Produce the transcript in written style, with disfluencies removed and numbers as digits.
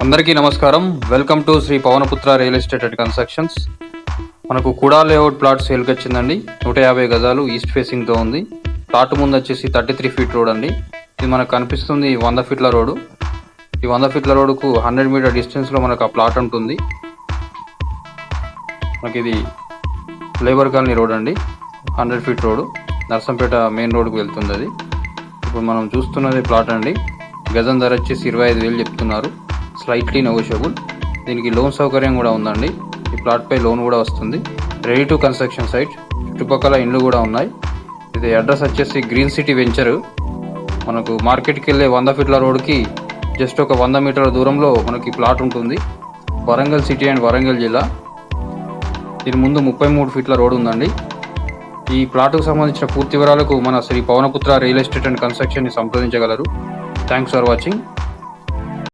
అందరికీ నమస్కారం. Welcome to Shri Pavanaputra real estate and constructions. మనకు కూడా లేఅవుట్ ప్లాట్ సేల్కి వచ్చిందండి. 150 గజాలు ఈస్ట్ ఫేసింగ్తో ఉంది. ప్లాట్ ముందు వచ్చేసి 33 ఫీట్ రోడ్ అండి. ఇది మనకు కనిపిస్తుంది 100 ఫీట్ల రోడ్డు. ఈ 100 ఫీట్ల రోడ్డుకు 100 మీటర్ డిస్టెన్స్లో మనకు ఆ ప్లాట్ ఉంటుంది. మనకి ఇది లేబర్ కాలనీ రోడ్ అండి. 100 ఫీట్ రోడ్డు నర్సంపేట మెయిన్ రోడ్డుకు వెళ్తుంది. అది ఇప్పుడు మనం చూస్తున్నది ప్లాట్ అండి. గజం ధర వచ్చేసి 25,000 చెప్తున్నారు. Slightly negotiable. దీనికి లోన్ సౌకర్యం కూడా ఉందండి. ఈ ప్లాట్ పై లోన్ కూడా వస్తుంది. రెడీ టు కన్స్ట్రక్షన్ సైట్, చుట్టుపక్కల ఇండ్లు కూడా ఉన్నాయి. ఇది అడ్రస్ వచ్చేసి గ్రీన్ సిటీ వెంచర్. మనకు మార్కెట్కి వెళ్ళే 100 ఫీట్ల రోడ్డుకి జస్ట్ ఒక 100 మీటర్ల దూరంలో మనకి ప్లాట్ ఉంటుంది. వరంగల్ సిటీ అండ్ వరంగల్ జిల్లా. దీని ముందు 33 ఫీట్ల రోడ్ ఉందండి. ఈ ప్లాట్కు సంబంధించిన పూర్తి వివరాలకు మన Shri Pavanaputra real estate and కన్స్ట్రక్షన్ని సంప్రదించగలరు. Thanks for watching.